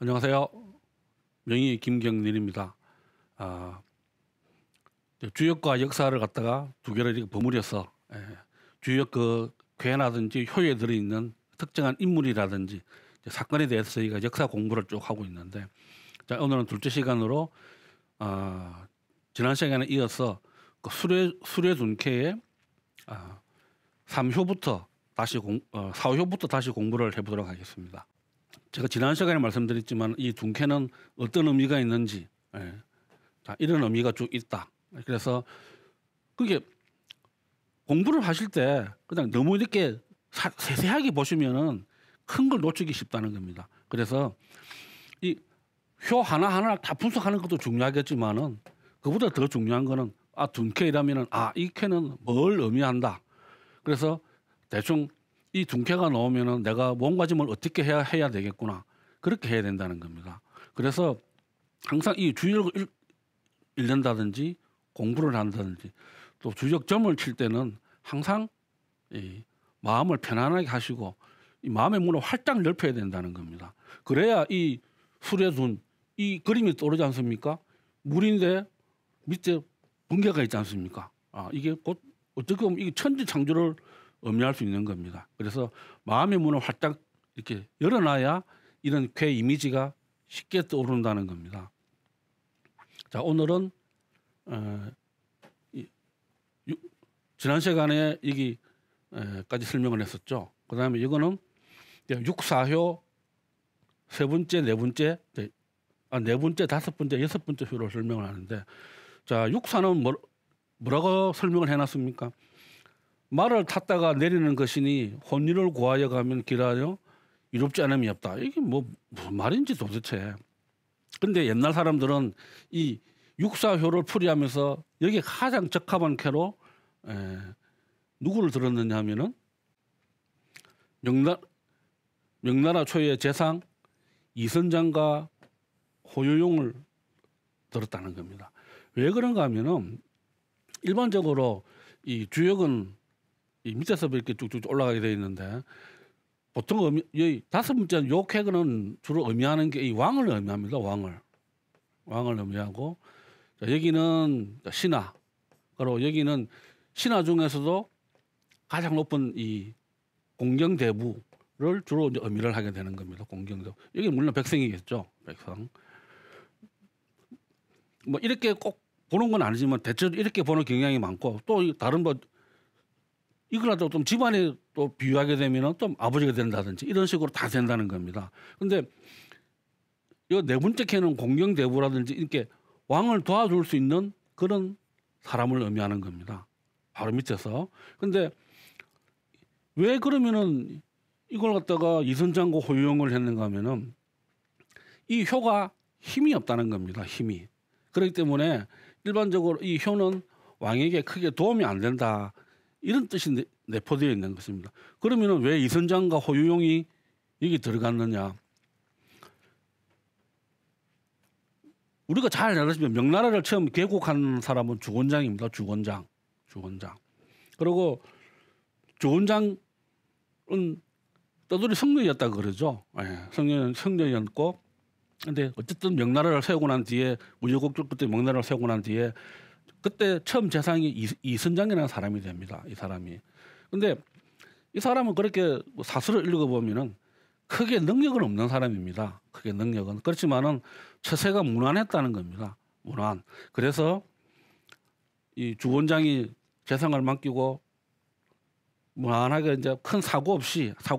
안녕하세요. 명의 김경린입니다. 주역과 역사를 갖다가 두 개를 이렇게 버무려서 주역 그 괴나든지 효에 들어있는 특정한 인물이라든지 사건에 대해서 저희가 역사 공부를 쭉 하고 있는데, 자, 오늘은 둘째 시간으로 지난 시간에 이어서 그 수레둔케의 3효부터 다시 4효부터 다시 공부를 해보도록 하겠습니다. 제가 지난 시간에 말씀드렸지만 이 둔케는 어떤 의미가 있는지, 자, 이런 의미가 쭉 있다. 그래서 그게 공부를 하실 때 그냥 너무 이렇게 세세하게 보시면은 큰 걸 놓치기 쉽다는 겁니다. 그래서 이 효 하나하나 다 분석하는 것도 중요하겠지만은 그보다 더 중요한 거는 둔케이라면은 이 쾌는 뭘 의미한다. 그래서 대충 이 둔케가 나오면은 내가 몸가짐을 어떻게 해야 되겠구나. 그렇게 해야 된다는 겁니다. 그래서 항상 이 주역을 읽는다든지 공부를 한다든지 또 주역점을 칠 때는 항상 이 마음을 편안하게 하시고 이 마음의 문을 활짝 넓혀야 된다는 겁니다. 그래야 이 술에 둔 이 그림이 떠오르지 않습니까? 물인데 밑에 번개가 있지 않습니까? 이게 곧 어떻게 보면 이게 천지창조를 의미할 수 있는 겁니다. 그래서 마음의 문을 활짝 이렇게 열어놔야 이런 쾌 이미지가 쉽게 떠오른다는 겁니다. 자, 오늘은 지난 시간에 여기까지 설명을 했었죠. 그 다음에 이거는 육사효 세 번째, 네 번째, 네 번째, 다섯 번째, 여섯 번째 효로 설명을 하는데, 자, 육사는 뭐라고 설명을 해놨습니까? 말을 탔다가 내리는 것이니 혼인을 구하여 가면 길하여 이롭지 않음이 없다. 이게 무슨 말인지 도대체. 근데 옛날 사람들은 이 육사효를 풀이하면서 여기에 가장 적합한 쾌로 누구를 들었느냐 하면은 명나라 초유의 재상 이선장과 호요용을 들었다는 겁니다. 왜 그런가 하면은 일반적으로 이 주역은 이 밑에서 이렇게 쭉쭉 올라가게 되어 있는데, 보통 이 다섯 번째 요 쾌는 주로 의미하는 게 이 왕을 의미합니다. 왕을 의미하고, 자, 여기는 신하, 그리고 여기는 신하 중에서도 가장 높은 이 공경대부를 주로 이제 의미를 하게 되는 겁니다. 공경대부. 여기 물론 백성이겠죠. 백성. 뭐 이렇게 꼭 보는 건 아니지만 대체로 이렇게 보는 경향이 많고, 또 다른 이거라도 좀 집안에 또 비유하게 되면은 좀 아버지가 된다든지 이런 식으로 다 된다는 겁니다. 근데 이 네 번째 쾌는 공경대부라든지 이렇게 왕을 도와줄 수 있는 그런 사람을 의미하는 겁니다. 바로 밑에서. 근데 왜 그러면은 이걸 갖다가 이선장과 호용을 했는가 하면은 이 효가 힘이 없다는 겁니다. 힘이. 그렇기 때문에 일반적으로 이 효는 왕에게 크게 도움이 안 된다. 이런 뜻이 내포되어 있는 것입니다. 그러면은 왜 이선장과 호유용이 여기 들어갔느냐? 우리가 잘 알다시피 명나라를 처음 개국한 사람은 주원장입니다. 주원장. 그리고 주원장은 떠돌이 성녀였다 그러죠. 성녀였고, 근데 어쨌든 명나라를 세우고 난 뒤에 우여곡절 끝에 명나라를 세우고 난 뒤에 그때 처음 재상이 이선장이라는 사람이 됩니다. 이 사람이. 근데 이 사람은 그렇게 사설을 읽어보면은 크게 능력은 없는 사람입니다. 크게 능력은. 그렇지만은 처세가 무난했다는 겁니다. 무난. 그래서 이 주원장이 재상을 맡기고 무난하게 이제 큰 사고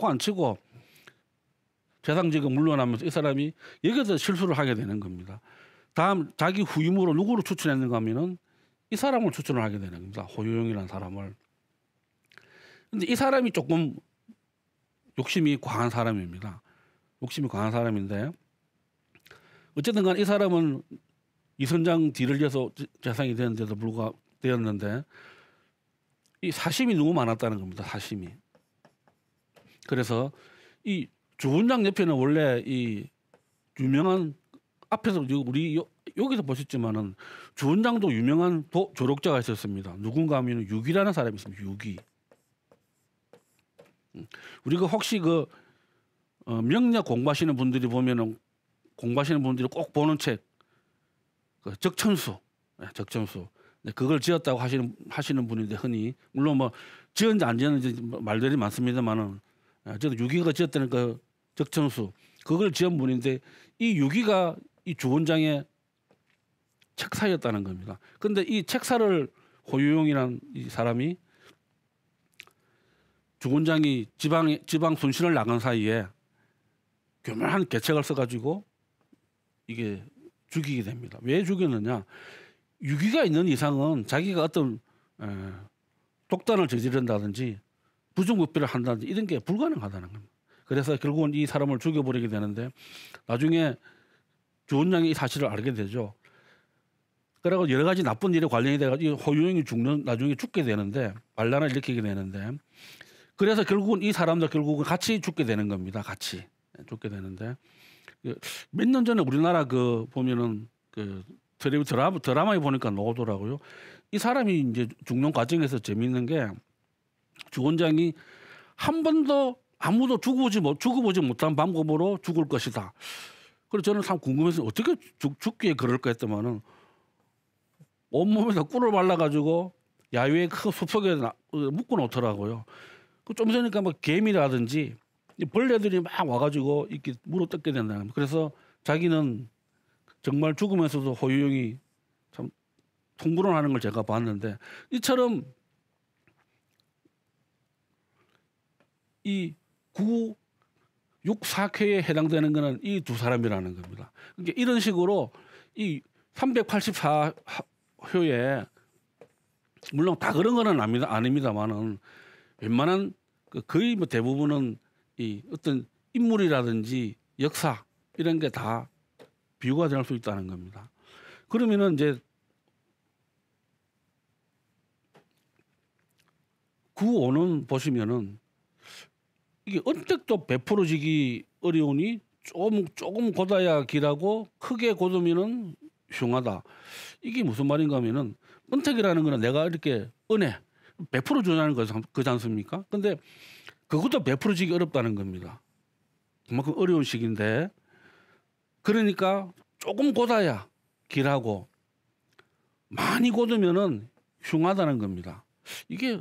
안 치고 재상직을 물러나면서 이 사람이 여기서 실수를 하게 되는 겁니다. 다음 자기 후임으로 누구를 추천했는가 하면은 이 사람을 추천을 하게 되는 겁니다. 호요용이라는 사람을. 근데 이 사람이 조금 욕심이 과한 사람입니다. 욕심이 과한 사람인데, 어쨌든 간 이 사람은 이선장 뒤를 이어서 재상이 되는데도 불구하고 되었는데, 이 사심이 너무 많았다는 겁니다. 사심이. 그래서 이 주원장 옆에는 원래 이 유명한 앞에서 우리 여기서 보셨지만은 주원장도 유명한 조력자가 있었습니다. 누군가 하면 유기라는 사람이 있습니다. 유기. 우리가 혹시 명리학 공부하시는 분들이 보면은 공부하시는 분들이 꼭 보는 책, 그 적천수, 적천수. 그걸 지었다고 하시는 분인데 흔히 물론 뭐 지었는지 안 지었는지 말들이 많습니다만은 저도 유기가 지었다는 그 적천수 그걸 지은 분인데 이 유기가 이 주원장의 책사였다는 겁니다. 그런데 이 책사를 호유용이라는 이 사람이 주원장이 지방 순신을 나간 사이에 교묘한 계책을 써가지고 이게 죽이게 됩니다. 왜 죽였느냐? 유기가 있는 이상은 자기가 어떤 독단을 저지른다든지 부정부패를 한다든지 이런 게 불가능하다는 겁니다. 그래서 결국은 이 사람을 죽여버리게 되는데 나중에 주원장이 이 사실을 알게 되죠. 그리고 여러 가지 나쁜 일에 관련이 돼가지고 호유용이 나중에 죽게 되는데 반란을 일으키게 되는데 그래서 결국은 이 사람도 결국은 같이 죽게 되는 겁니다. 같이 죽게 되는데 몇 년 전에 우리나라 그 보면은 그 드라마에 보니까 나오더라고요. 이 사람이 이제 죽는 과정에서 재미있는 게 주원장이 한 번도 아무도 죽어보지 못한 방법으로 죽을 것이다. 그래서 저는 참 궁금해서 어떻게 죽기에 그럴까 했더만은 온몸에서 꿀을 발라가지고 야외의 큰 숲속에 묶어 놓더라고요. 좀 있으니까 뭐 개미라든지 벌레들이 막 와가지고 이렇게 물어뜯게 된다는 겁니다. 그래서 자기는 정말 죽으면서도 호유용이 참 통불원하는 걸 제가 봤는데 이처럼 이 9, 6, 4쾌에 해당되는 것은 이 두 사람이라는 겁니다. 그러니까 이런 식으로 이 384호에 물론 다 그런 거는 아닙니다만은 웬만한 거의 뭐 대부분은 이 어떤 인물이라든지 역사 이런 게 다 비유가 될 수 있다는 겁니다. 그러면은 이제 9호는 보시면은 이게 언뜻도 100%지기 어려우니 조금 곧아야 길하고 크게 곧으면은 흉하다. 이게 무슨 말인가 하면은 은택이라는 거는 내가 이렇게 은혜 100% 주냐는 거지 않습니까? 근데 그것도 100%지기 어렵다는 겁니다. 그만큼 어려운 시기인데 그러니까 조금 곧아야 길하고 많이 곧으면은 흉하다는 겁니다. 이게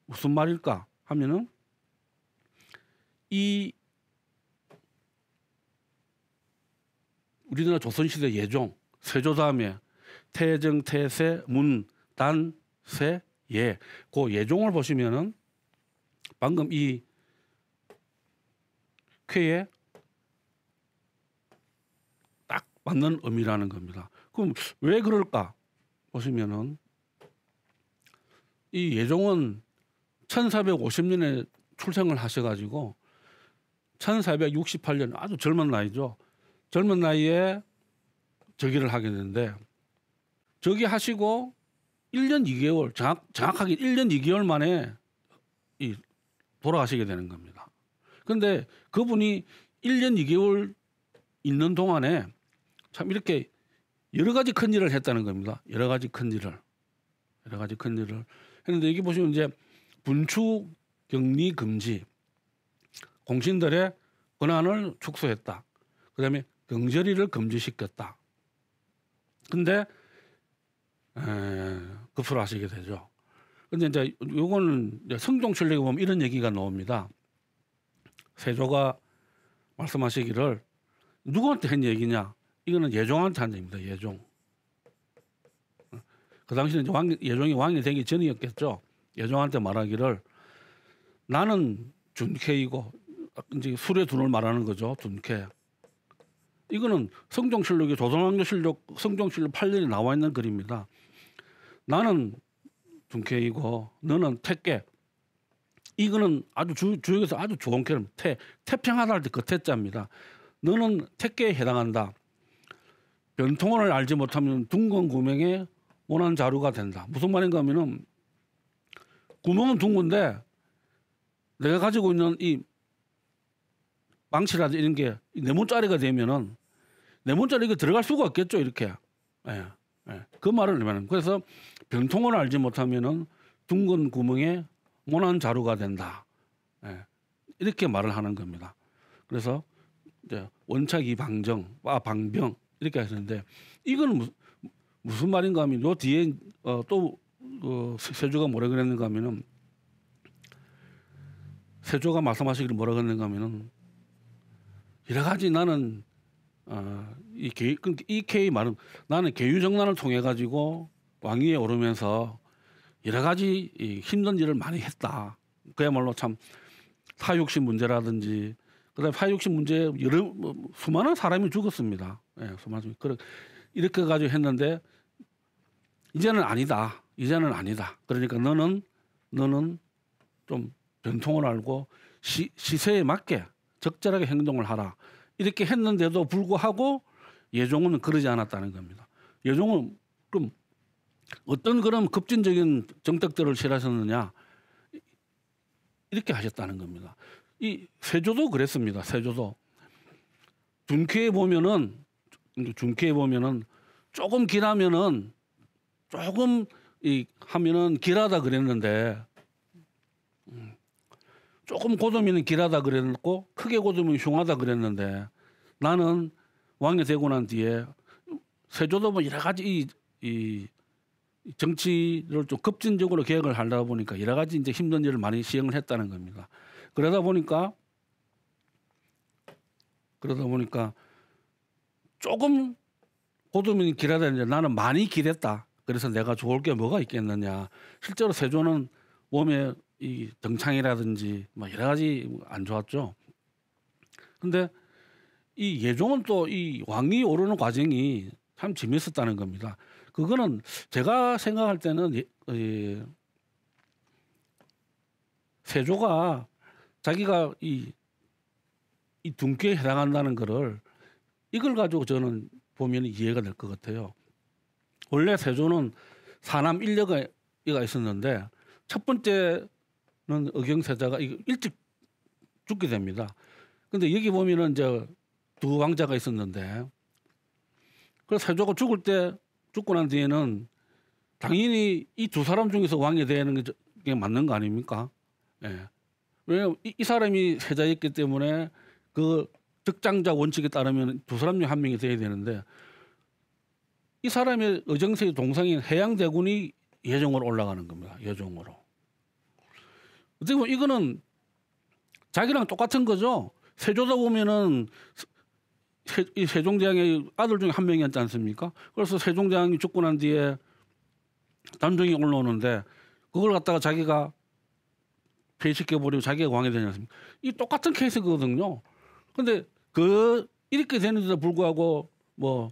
무슨 말일까 하면은 이 우리나라 조선시대 예종 세조 다음에 태정, 태세, 문, 단, 세, 예. 그 예종을 보시면은 방금 이 쾌에 딱 맞는 의미라는 겁니다. 그럼 왜 그럴까 보시면은 이 예종은 1450년에 출생을 하셔가지고 1468년 아주 젊은 나이죠. 젊은 나이에 즉위를 하게 되는데 즉위하시고 1년 2개월 정확하게 1년 2개월 만에 돌아가시게 되는 겁니다. 그런데 그분이 1년 2개월 있는 동안에 참 이렇게 여러 가지 큰 일을 했다는 겁니다. 여러 가지 큰 일을 했는데 여기 보시면 이제 분추 격리 금지 공신들의 권한을 축소했다. 그다음에 경절이를 금지시켰다. 근데 급소를 하시게 되죠. 근데 이제 요거는 이제 성종실록에 보면 이런 얘기가 나옵니다. 세조가 말씀하시기를 누구한테 한 얘기냐? 이거는 예종한테 한 얘기입니다. 예종. 그 당시는 예종이 왕이 되기 전이었겠죠. 예종한테 말하기를 나는 준쾌이고 이제 술의 둔을 말하는 거죠. 둔쾌. 이거는 성종실록이 조선왕조실록 성종실록 8년에 나와 있는 글입니다. 나는 둔쾌이고 너는 태께. 이거는 아주 주역에서 아주 좋은 캐는 태평하다 할 때 그 태자입니다. 너는 태께에 해당한다. 변통원을 알지 못하면 둥근 구명에 원한 자루가 된다. 무슨 말인가 하면은 구멍은 둥근데 내가 가지고 있는 이 망치라든지 이런 게 네모짜리가 되면은 네모짜리가 들어갈 수가 없겠죠. 이렇게. 예. 그 말을 하면 그래서 변통을 알지 못하면은 둥근 구멍에 원한 자루가 된다. 예. 이렇게 말을 하는 겁니다. 그래서 이제 원착이 방정, 방병 이렇게 하셨는데 이거는 무슨 말인가 하면 요 뒤에 또 세조가 뭐라 그랬는가 하면은 세조가 말씀하시기를 뭐라 그랬는가 하면은 여러 가지 나는 이 K 말은 나는 계유정난을 통해 가지고 왕위에 오르면서 여러 가지 힘든 일을 많이 했다. 그야말로 참 사육신 문제라든지 그다음에 사육신 문제에 수많은 사람이 죽었습니다. 예, 수많은 이렇게 가지고 했는데 이제는 아니다. 이제는 아니다. 그러니까 너는 좀 전통을 알고 시세에 맞게 적절하게 행동을 하라. 이렇게 했는데도 불구하고 예종은 그러지 않았다는 겁니다. 예종은 그럼 어떤 그런 급진적인 정책들을 실하셨느냐 이렇게 하셨다는 겁니다. 이 세조도 그랬습니다. 세조도 준쾌에 보면은 조금 길하면은 조금 하면은 길하다 그랬는데 조금 고도면 길하다 그랬고 크게 고도면 흉하다 그랬는데 나는 왕이 되고 난 뒤에 세조도 뭐 여러 가지 이 정치를 좀 급진적으로 개혁을 하다 보니까 여러 가지 이제 힘든 일을 많이 시행을 했다는 겁니다. 그러다 보니까 조금 고도면 길하다는데 나는 많이 길했다. 그래서 내가 좋을 게 뭐가 있겠느냐. 실제로 세조는 몸에 이 등창이라든지 뭐 여러 가지 안 좋았죠. 근데 이 예종은 또 이 왕위 오르는 과정이 참 재밌었다는 겁니다. 그거는 제가 생각할 때는 세조가 자기가 이 둔께에 해당한다는 거를 이걸 가지고 저는 보면 이해가 될 것 같아요. 원래 세조는 사남 일녀가 있었는데 첫 번째는 의경세자가 일찍 죽게 됩니다. 근데 여기 보면은 이제 두 왕자가 있었는데 그래서 세조가 죽고 난 뒤에는 당연히 이 두 사람 중에서 왕이 되는 게 맞는 거 아닙니까? 예. 왜냐하면 이 사람이 세자였기 때문에 그 적장자 원칙에 따르면 두 사람 중 한 명이 돼야 되는데 이 사람의 의정세의 동생인 해양대군이 예종으로 올라가는 겁니다. 예종으로. 어떻게 보면 이거는 자기랑 똑같은 거죠. 세조다 보면은 이 세종대왕의 아들 중에 한 명이었지 않습니까? 그래서 세종대왕이 죽고 난 뒤에 단종이 올라오는데 그걸 갖다가 자기가 폐위시켜버리고 자기가 왕이 되지 않습니까? 이 똑같은 케이스거든요. 근데 이렇게 되는데도 불구하고 뭐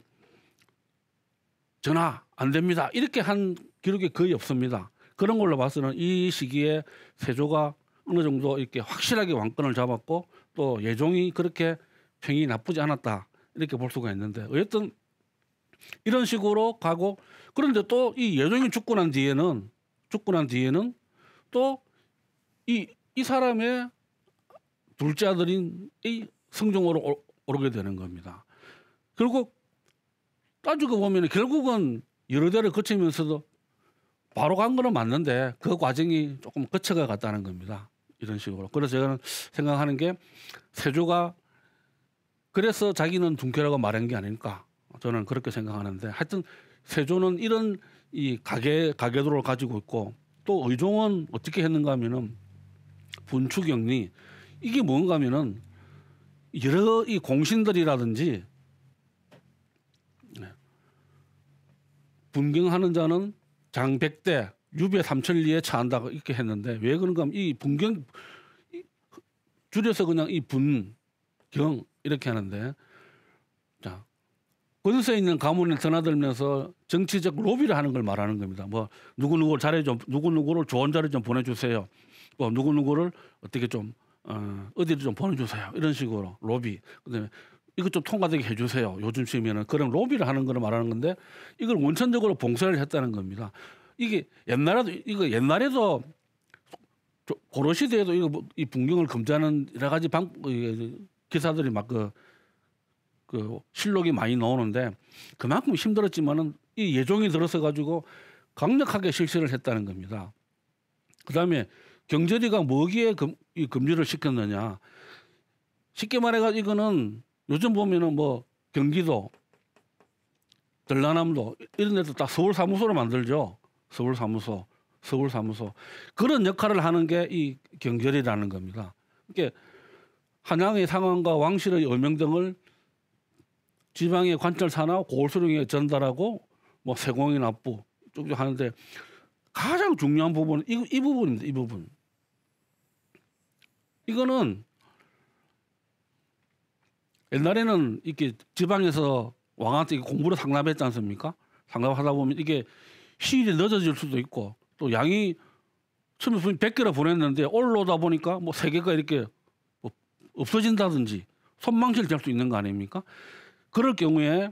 전화 안 됩니다. 이렇게 한 기록이 거의 없습니다. 그런 걸로 봐서는 이 시기에 세조가 어느 정도 이렇게 확실하게 왕권을 잡았고 또 예종이 그렇게 평이 나쁘지 않았다. 이렇게 볼 수가 있는데 어쨌든 이런 식으로 가고 그런데 또 이 예종이 죽고 난 뒤에는 또 이 사람의 둘째 아들인 이 성종으로 오르게 되는 겁니다. 결국 따지고 보면 결국은 여러 대를 거치면서도 바로 간 거는 맞는데 그 과정이 조금 거쳐가 갔다는 겁니다. 이런 식으로. 그래서 제가 생각하는 게 세조가 그래서 자기는 둔쾌라고 말한 게 아닐까 저는 그렇게 생각하는데 하여튼 세조는 이런 이 가계도를 가지고 있고 또 의종은 어떻게 했는가 하면은 분추경리 이게 뭔가 하면은 여러 이 공신들이라든지 분경하는 자는 장백대 유배 삼천리에 처한다 이렇게 했는데 왜 그런가 하면 이 분경 줄여서 그냥 이 분경 이렇게 하는데 자 권세 있는 가문에 드나들면서 정치적 로비를 하는 걸 말하는 겁니다. 뭐 누구누구를 자리 좀 누구누구를 좋은 자리 좀 보내주세요. 뭐 누구누구를 어떻게 좀 어디를 좀 보내주세요. 이런 식으로 로비. 그다음에 이것 좀 통과되게 해주세요. 요즘 시면은 그런 로비를 하는 걸 말하는 건데 이걸 원천적으로 봉쇄를 했다는 겁니다. 이게 옛날에도 고려시대에도 이 분경을 금지하는 여러 가지 기사들이 막 그 실록이 많이 나오는데 그만큼 힘들었지만은 이 예종이 들어서 가지고 강력하게 실시를 했다는 겁니다. 그다음에 경제리가 뭐기에 이 금지를 시켰느냐? 쉽게 말해가지고 이거는 요즘 보면은 뭐 경기도, 전라남도 이런 데도 다 서울 사무소로 만들죠. 서울 사무소. 그런 역할을 하는 게 이 경절이라는 겁니다. 이게 한양의 상황과 왕실의 여명 등을 지방의 관철사나 고을수령에 전달하고 뭐 세공의 납부 쭉 하는데 가장 중요한 부분은 이 부분입니다. 이 부분. 이거는 옛날에는 이렇게 지방에서 왕한테 공부를 상납했지 않습니까? 상납하다 보면 이게 시일이 늦어질 수도 있고 또 양이 처음에 100개를 보냈는데 올라오다 보니까 뭐 3개가 이렇게 뭐 없어진다든지 손망실 될 수 있는 거 아닙니까? 그럴 경우에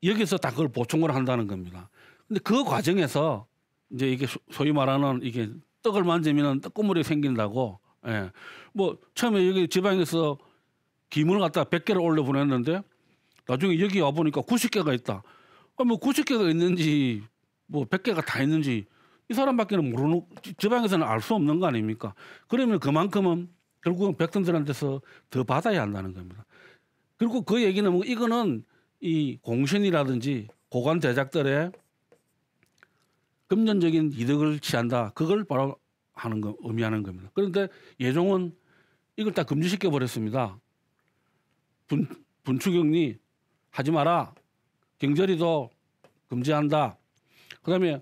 여기서 다 그걸 보충을 한다는 겁니다. 근데 그 과정에서 이제 이게 소위 말하는 이게 떡을 만지면 떡고물이 생긴다고. 예. 뭐 처음에 여기 지방에서 기물을 갖다 100개를 올려 보냈는데 나중에 여기 와 보니까 90개가 있다. 뭐 90개가 있는지 뭐 100개가 다 있는지 이 사람밖에는 모르는, 지방에서는 알 수 없는 거 아닙니까? 그러면 그만큼은 결국은 백성들한테서 더 받아야 한다는 겁니다. 그리고 그 얘기는 뭐 이거는 이 공신이라든지 고관 대작들의 금전적인 이득을 취한다. 그걸 바로 하는 거, 의미하는 겁니다. 그런데 예종은 이걸 다 금지시켜 버렸습니다. 분추경리 하지 마라. 경절이도 금지한다. 그다음에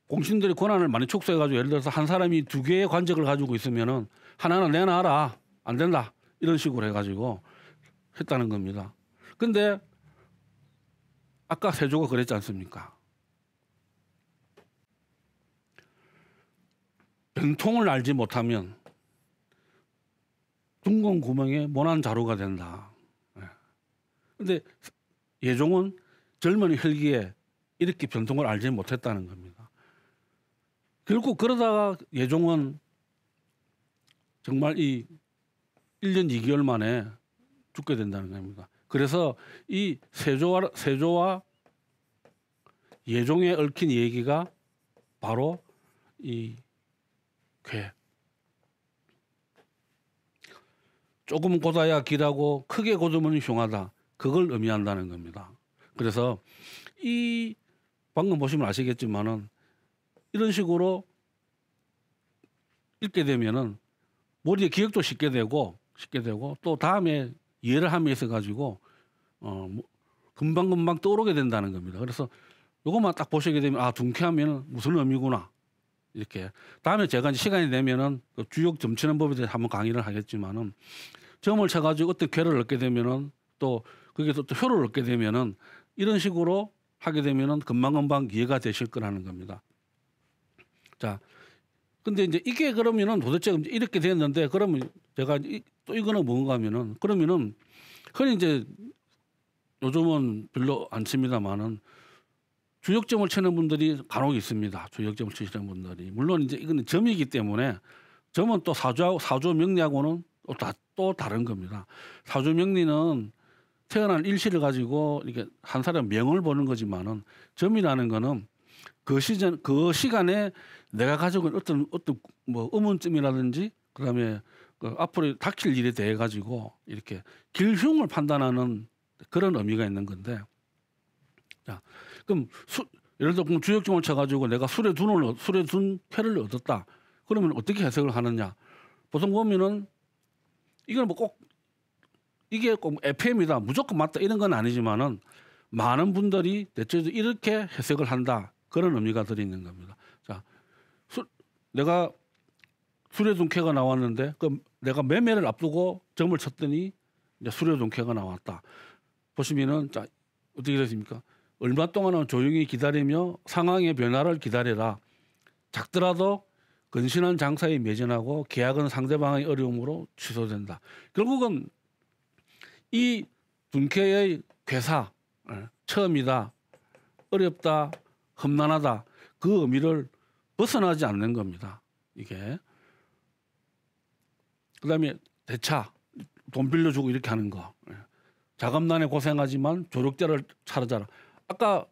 공신들의 권한을 많이 축소해가지고 예를 들어서 한 사람이 2개의 관직을 가지고 있으면은 하나는 내놔라. 안 된다. 이런 식으로 해가지고 했다는 겁니다. 근데 아까 세조가 그랬지 않습니까? 변통을 알지 못하면 둥근 구멍에 모난 자루가 된다. 근데 예종은 젊은 혈기에 이렇게 변통을 알지 못했다는 겁니다. 결국 그러다가 예종은 정말 이 1년 2개월 만에 죽게 된다는 겁니다. 그래서 이 세조와 예종에 얽힌 얘기가 바로 이 괴. 조금 고다야 길하고 크게 고두면 흉하다. 그걸 의미한다는 겁니다. 그래서 이 방금 보시면 아시겠지만은 이런 식으로 읽게 되면은 머리에 기억도 쉽게 되고 또 다음에 이해를 함에 있어 가지고 금방금방 떠오르게 된다는 겁니다. 그래서 이것만 딱 보시게 되면 아, 둔쾌하면 무슨 의미구나. 이렇게 다음에 제가 이제 시간이 되면은 그 주역 점치는 법에 대해서 한번 강의를 하겠지만은 점을 쳐가지고 어떤 괴를 얻게 되면은 또 거기서 또 효를 얻게 되면은 이런 식으로 하게 되면은 금방금방 이해가 되실 거라는 겁니다. 자, 근데 이제 이게 그러면은 도대체 이렇게 됐는데 그러면 제가 또 이거는 뭔가 하면은 그러면은 흔히 이제 요즘은 별로 안 칩니다만은 주역점을 치는 분들이 간혹 있습니다. 주역점을 치시는 분들이. 물론 이제 이거는 점이기 때문에 점은 또 사주 명리하고는 또 다른 겁니다. 사주 명리는 태어난 일시를 가지고 이렇게 한 사람 명을 보는 거지만은 점이라는 거는 그 시간에 내가 가지고 있는 어떤 뭐 의문점이라든지 그다음에 그 앞으로 닥칠 일에 대해 가지고 이렇게 길흉을 판단하는 그런 의미가 있는 건데, 자, 그럼 예를 들어 주역점을 쳐가지고 내가 술에 둔 패를 얻었다. 그러면 어떻게 해석을 하느냐? 보통 보면은 이건 뭐 꼭 이게 꼭 FM이다 무조건 맞다 이런 건 아니지만은 많은 분들이 대체적으로 이렇게 해석을 한다 그런 의미가 들어있는 겁니다. 자, 내가 술에 둔 캐가 나왔는데 그 내가 매매를 앞두고 점을 쳤더니 이제 술에 둔 캐가 나왔다. 보시면은 자 어떻게 됐습니까? 얼마 동안은 조용히 기다리며 상황의 변화를 기다려라. 작더라도 근신한 장사에 매진하고 계약은 상대방의 어려움으로 취소된다. 결국은 이 둔캐의 괴사, 처음이다, 어렵다, 험난하다 그 의미를 벗어나지 않는 겁니다. 이게. 그다음에 대차, 돈 빌려주고 이렇게 하는 거. 자금난에 고생하지만 조력자를 찾아라. 아까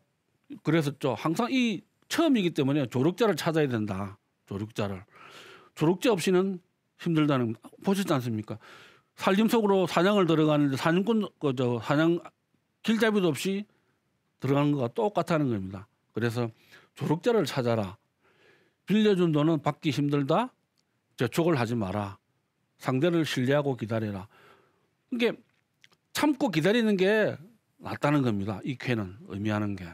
그랬었죠. 항상 이 처음이기 때문에 조력자를 찾아야 된다. 조력자 없이는 힘들다는 거 보셨지 않습니까? 살림 속으로 사냥을 들어가는데 사냥꾼 그저 사냥 길잡이도 없이 들어가는 거가 똑같다는 겁니다. 그래서 조력자를 찾아라. 빌려준 돈은 받기 힘들다. 재촉을 하지 마라. 상대를 신뢰하고 기다려라. 이게 참고 기다리는 게 낫다는 겁니다. 이 쾌는 의미하는 게.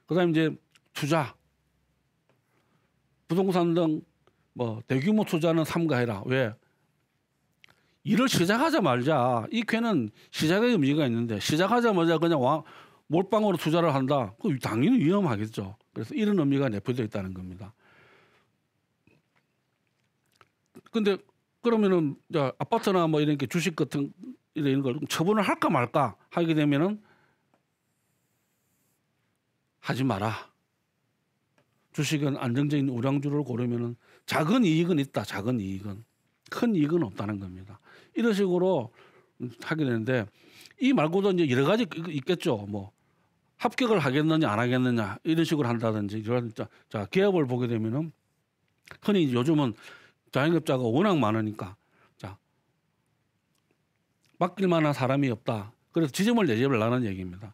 그다음에 이제 투자, 부동산 등 뭐 대규모 투자는 삼가해라. 왜? 일을 시작하자마자 이 쾌는 시작의 의미가 있는데 시작하자마자 그냥 몰빵으로 투자를 한다. 그 당연히 위험하겠죠. 그래서 이런 의미가 내포되어 있다는 겁니다. 근데 그러면은 아파트나 뭐 이런 게 주식 같은 이런 걸 처분을 할까 말까 하게 되면은 하지 마라. 주식은 안정적인 우량주를 고르면은 작은 이익은 있다. 작은 이익은 큰 이익은 없다는 겁니다. 이런 식으로 하게 되는데 이 말고도 이제 여러 가지 있겠죠. 뭐 합격을 하겠느냐 안 하겠느냐 이런 식으로 한다든지 이런 자 기업을 보게 되면은 흔히 요즘은 자영업자가 워낙 많으니까 자 맡길 만한 사람이 없다. 그래서 지점을 내지 말라는 얘기입니다.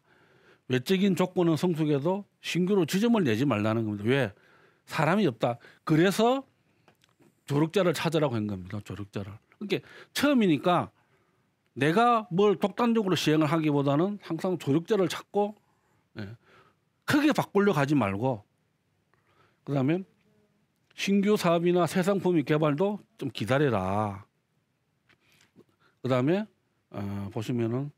외적인 조건은 성숙해도 신규로 지점을 내지 말라는 겁니다. 왜? 사람이 없다. 그래서 조력자를 찾으라고 한 겁니다. 조력자를. 그러니까 처음이니까 내가 뭘 독단적으로 시행을 하기보다는 항상 조력자를 찾고 크게 바꾸려고 하지 말고 그다음에 신규 사업이나 새 상품의 개발도 좀 기다려라. 그다음에 보시면은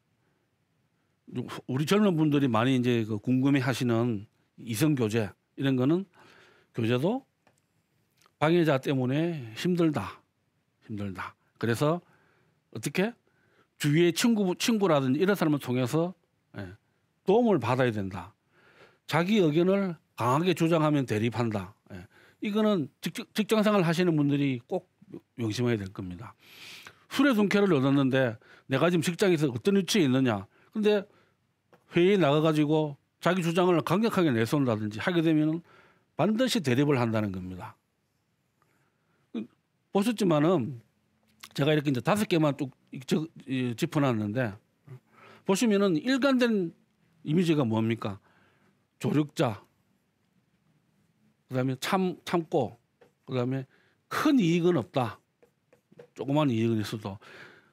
우리 젊은 분들이 많이 이제 그 궁금해하시는 이성 교제 이런 거는 교제도 방해자 때문에 힘들다. 그래서 어떻게 주위의 친구라든지 이런 사람을 통해서 도움을 받아야 된다. 자기 의견을 강하게 주장하면 대립한다. 이거는 직장생활 하시는 분들이 꼭 명심해야 될 겁니다. 술의 둔쾌를 얻었는데 내가 지금 직장에서 어떤 위치에 있느냐. 근데 회의에 나가가지고 자기 주장을 강력하게 내세운다든지 하게 되면 반드시 대립을 한다는 겁니다. 보셨지만은 제가 이렇게 이제 5개만 쭉 짚어놨는데 보시면은 일관된 이미지가 뭡니까? 조력자, 그다음에 참고, 그다음에 큰 이익은 없다. 조그만 이익은 있어도.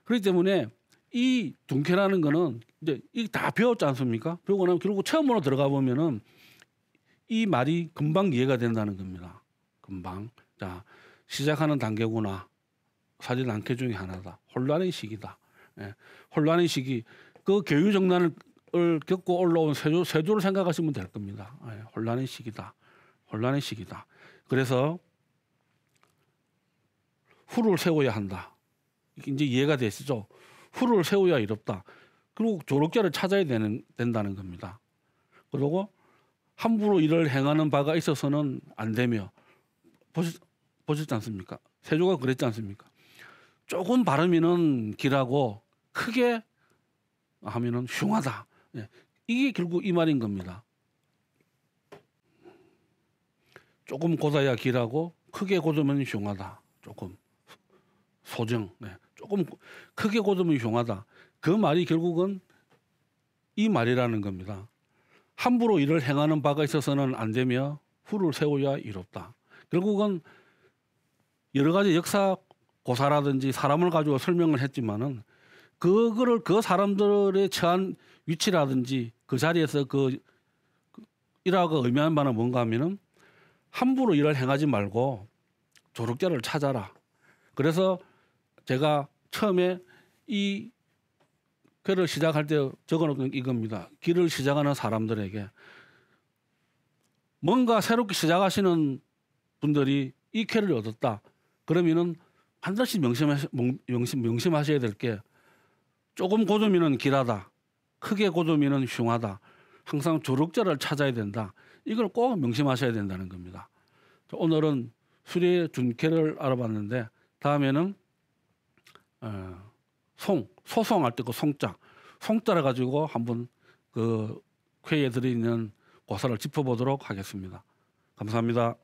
그렇기 때문에 이 둔쾌라는 거는 이제 이 다 배웠지 않습니까? 배우고 나면 결국 처음으로 들어가 보면은 이 말이 금방 이해가 된다는 겁니다. 금방. 자, 시작하는 단계구나. 사실 단계 중에 하나다. 혼란의 시기다. 혼란의 시기. 그 교유정난을 겪고 올라온 세조를 생각하시면 될 겁니다. 혼란의 시기다. 혼란의 시기다. 그래서 후를 세워야 한다. 이제 이해가 되시죠? 후를 세워야 이롭다. 그리고 조력자를 찾아야 된다는 겁니다. 그리고 함부로 일을 행하는 바가 있어서는 안 되며 보셨지 않습니까? 세조가 그랬지 않습니까? 조금 바르면은 길하고 크게 하면은 흉하다. 이게 결국 이 말인 겁니다. 조금 고다야 길하고 크게 고두면 흉하다. 조금 소정. 조금 크게 고두면 흉하다. 그 말이 결국은 이 말이라는 겁니다. 함부로 일을 행하는 바가 있어서는 안 되며 후를 세워야 이롭다. 결국은 여러 가지 역사 고사라든지 사람을 가지고 설명을 했지만은 그거를 그 사람들의 처한 위치라든지 그 자리에서 일하고 의미하는 바는 뭔가 하면은 함부로 일을 행하지 말고 조력자를 찾아라. 그래서 제가 처음에 이 글을 시작할 때 적어놓은 이겁니다. 길을 시작하는 사람들에게 뭔가 새롭게 시작하시는 분들이 이 쾌를 얻었다. 그러면은 반드시 명심하셔야 될 게 조금 고두면은 길하다. 크게 고두면은 흉하다. 항상 조력자를 찾아야 된다. 이걸 꼭 명심하셔야 된다는 겁니다. 오늘은 수리의 둔쾌를 알아봤는데 다음에는 소송할 때 그 송자를 가지고 한번 그 쾌에 들어있는 고사를 짚어보도록 하겠습니다. 감사합니다.